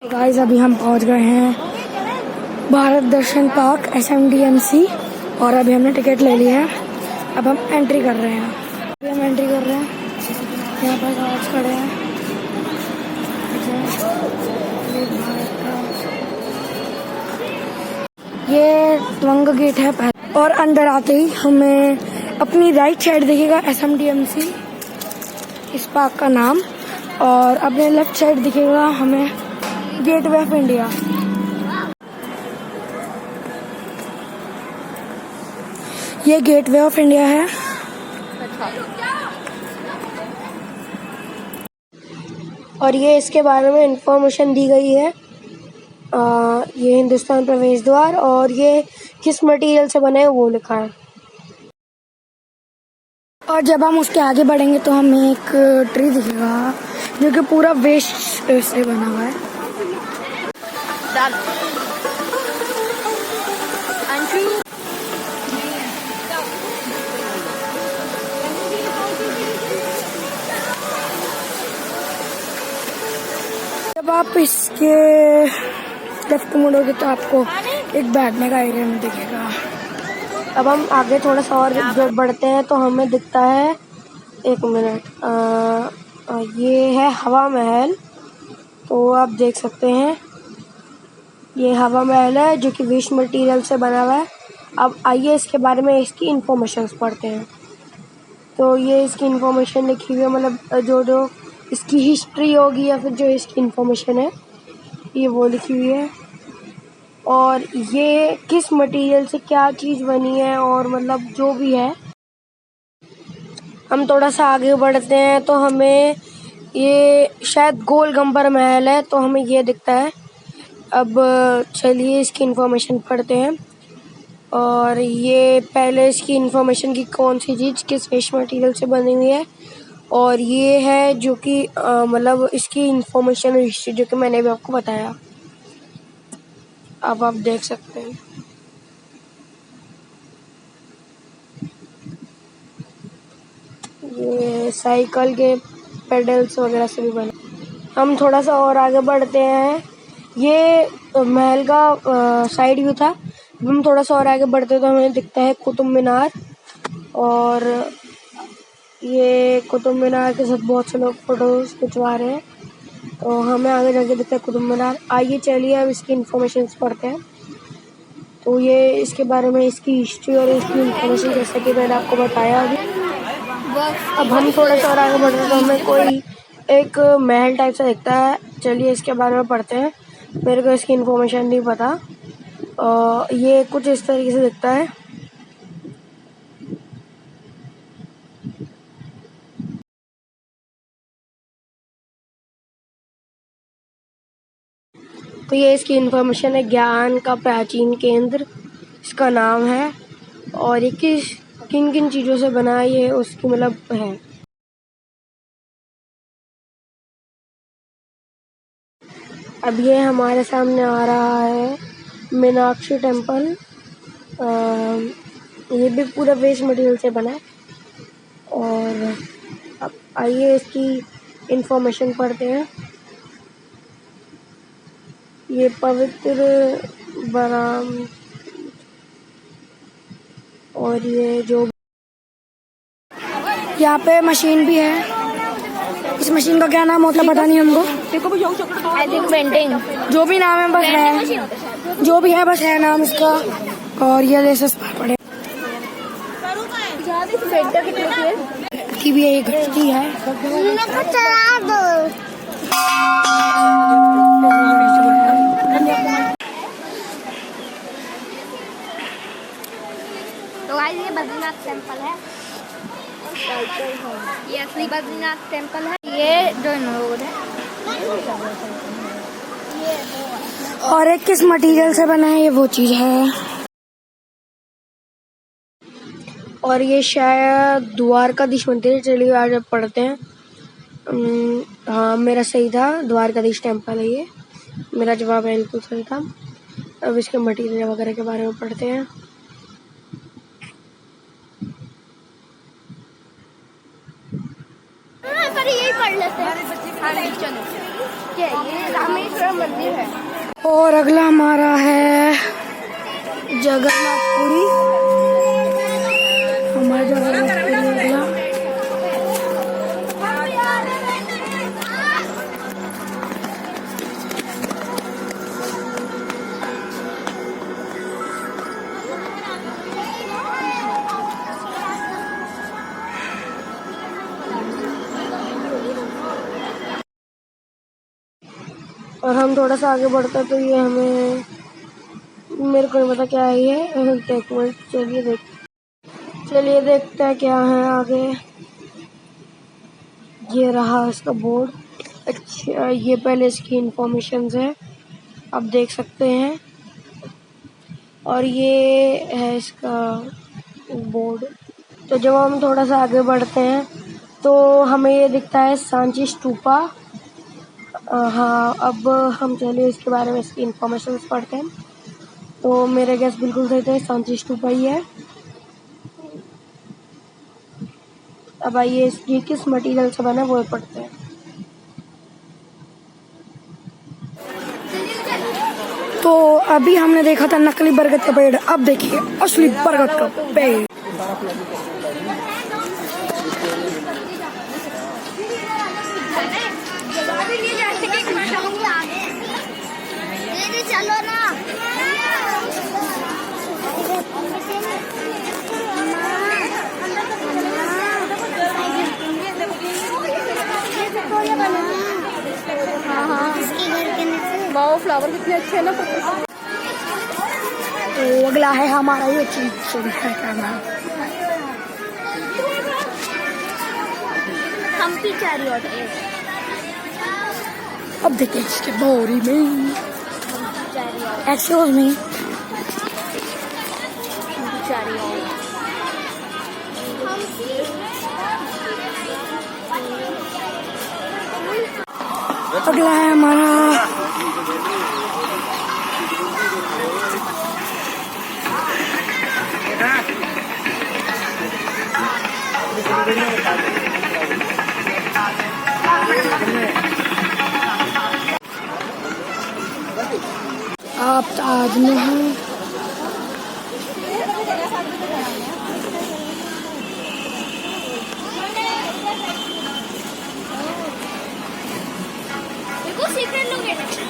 तो गाइस अभी हम पहुंच गए हैं भारत दर्शन पार्क SMDMC और अभी हमने टिकट ले लिया है। अब हम एंट्री कर रहे हैं। अभी हम एंट्री कर रहे हैं। यहाँ पर गार्ड्स खड़े हैं। ये तवंग गेट है पहले और अंदर आते ही हमें अपनी राइट साइड दिखेगा SMDMC इस पार्क का नाम, और अपने लेफ्ट साइड दिखेगा हमें गेटवे ऑफ इंडिया। ये गेटवे ऑफ इंडिया है। और ये इसके बारे में इंफॉर्मेशन दी गई है। ये हिंदुस्तान प्रवेश द्वार और ये किस मटेरियल से बने हैं वो लिखा है। और जब हम उसके आगे बढ़ेंगे तो हमें एक ट्री दिखेगा जो कि पूरा वेस्ट से बना हुआ है। जब आप इसके लेफ्ट मुड़ोगे तो आपको एक बैठने का एरिया में दिखेगा। अब हम आगे थोड़ा सा और जब बढ़ते हैं तो हमें दिखता है, एक मिनट, ये है हवा महल। तो आप देख सकते हैं ये हवा महल है जो कि वेस्ट मटेरियल से बना हुआ है। अब आइए इसके बारे में इसकी इंफॉर्मेशन पढ़ते हैं। तो ये इसकी इंफॉर्मेशन लिखी हुई है, मतलब जो इसकी हिस्ट्री होगी या फिर जो इसकी इंफॉर्मेशन है ये वो लिखी हुई है। और ये किस मटेरियल से क्या चीज़ बनी है और मतलब जो भी है। हम थोड़ा सा आगे बढ़ते हैं तो हमें ये शायद गोल गंबर महल है, तो हमें ये दिखता है। अब चलिए इसकी इन्फॉर्मेशन पढ़ते हैं। और ये पहले इसकी इन्फॉर्मेशन की कौन सी चीज़ किस वेस्ट मटेरियल से बनी हुई है, और ये है जो कि मतलब इसकी इन्फॉर्मेशन और हिस्ट्री जो कि मैंने भी आपको बताया। अब आप देख सकते हैं ये साइकिल के पेडल्स वगैरह से भी बने। हम थोड़ा सा और आगे बढ़ते हैं। ये महल का साइड व्यू था। जब हम थोड़ा सा और आगे बढ़ते हैं तो हमें दिखता है कुतुब मीनार, और ये कुतुब मीनार के साथ बहुत से लोग फोटोज खिंचवा रहे हैं। तो हमें आगे जाके दिखता है कुतुब मीनार। आइए चलिए अब इसकी इन्फॉर्मेशन पढ़ते हैं। तो ये इसके बारे में इसकी हिस्ट्री और इसकी इन्फॉर्मेशन जैसा कि मैंने आपको बताया अभी। अब हम थोड़ा सा और आगे बढ़ रहे हैं तो हमें कोई एक महल टाइप सा दिखता है। चलिए इसके बारे में पढ़ते हैं। मेरे को इसकी इन्फॉर्मेशन नहीं पता। ये कुछ इस तरीके से दिखता है। तो ये इसकी इन्फॉर्मेशन है, ज्ञान का प्राचीन केंद्र इसका नाम है। और ये किन किन चीज़ों से बना है ये उसकी मतलब है। अब ये हमारे सामने आ रहा है मीनाक्षी टेम्पल। ये भी पूरा वेस्ट मटेरियल से बना है। और अब आइए इसकी इन्फॉर्मेशन पढ़ते हैं। ये पवित्र बराम, और ये जो यहाँ पे मशीन भी है। इस मशीन का क्या नाम होता है पता नहीं हमको। आई थिंक पेंटिंग, जो भी नाम है बस है, जो भी है बस है नाम इसका। और ये लेसेस पड़े की भी एक घटती है। तो गाइस ये बद्रीनाथ टेम्पल है। ये असली बद्रीनाथ टेम्पल है। ये जो इन रोड है। और एक किस मटेरियल से बना है ये वो चीज है। और ये शायद द्वारकाधीश मंदिर। चलिए आज अब पढ़ते हैं। हाँ मेरा सही था, द्वारकाधीश टेम्पल है ये। मेरा जवाब बिल्कुल सही था। अब इसके मटेरियल वगैरह के बारे में पढ़ते हैं। पर यही पढ़ लेते हैं। हाँ नीचे ये रामेश्वरम मंदिर है। और अगला हमारा है जगन्नाथपुरी। हमारा जगन्नाथपुरी अगला। और हम थोड़ा सा आगे बढ़ते तो ये हमें, मेरे को नहीं पता क्या है ये। एक मिनट, चलिए देखते हैं क्या है आगे। ये रहा इसका बोर्ड। अच्छा, ये पहले इसकी इंफॉर्मेशन है, आप देख सकते हैं। और ये है इसका बोर्ड। तो जब हम थोड़ा सा आगे बढ़ते हैं तो हमें ये दिखता है सांची स्तूपा। हाँ, अब हम चलिए इसके बारे में इसकी इंफॉर्मेशन पढ़ते हैं। तो मेरा गैस बिल्कुल सही था, सांची स्तूपा ही है। अब आइए इसकी किस मटेरियल से बना वो पढ़ते हैं। तो अभी हमने देखा था नकली बरगद का पेड़, अब देखिए असली बरगद का पेड़। चलो ना। वाओ, फ्लावर कितने अच्छे हैं ना। तो अगला है हमारा ये चीज है क्या नाम, हम्पी चैरियट। अब देखिए इसके बोरी में। एक्सक्यूज मी, अगला है हमारा आप ताजमहल। Secret location.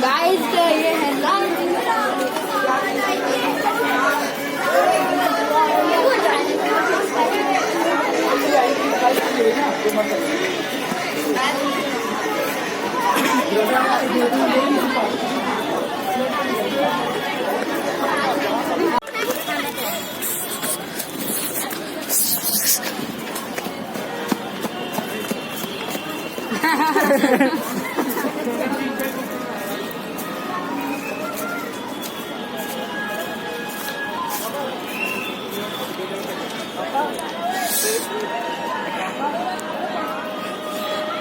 गाइस ये है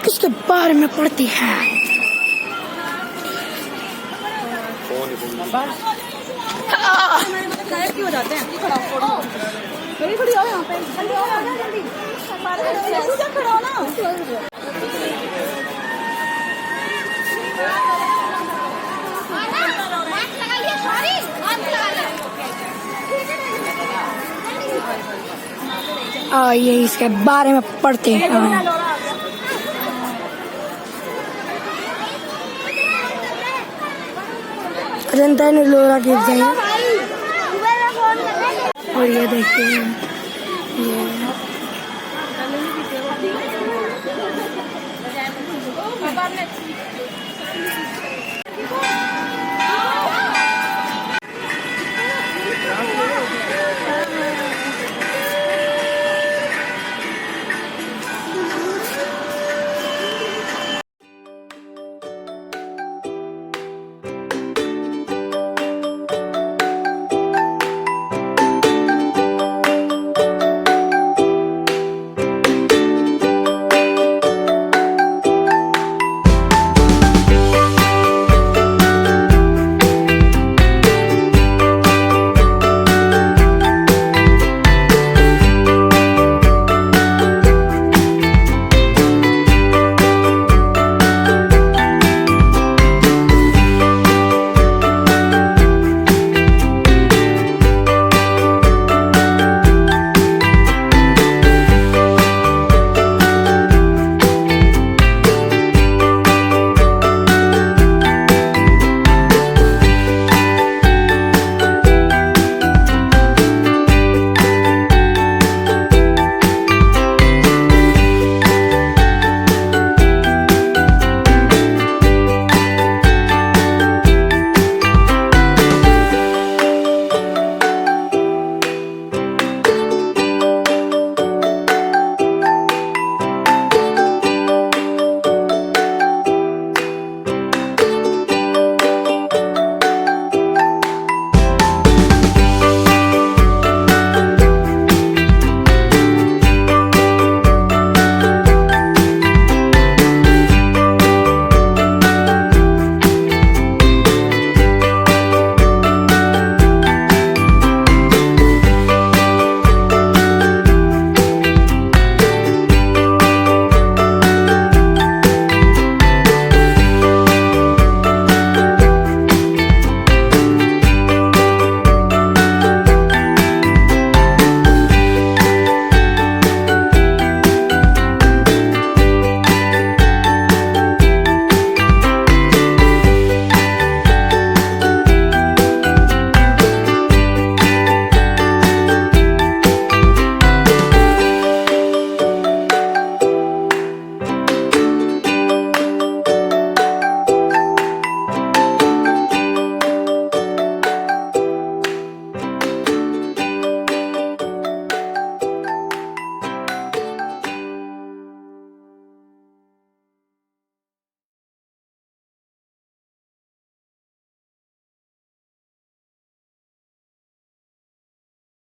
किसके बारे में पढ़ती है। क्यों जाते हैं? खड़ी हो यहाँ पे, जल्दी आओ ना, जल्दी खड़ा हो ना। ये इसके बारे में पढ़ते हैं। अजंता एलोरा केव्स है। और ये देखिए ये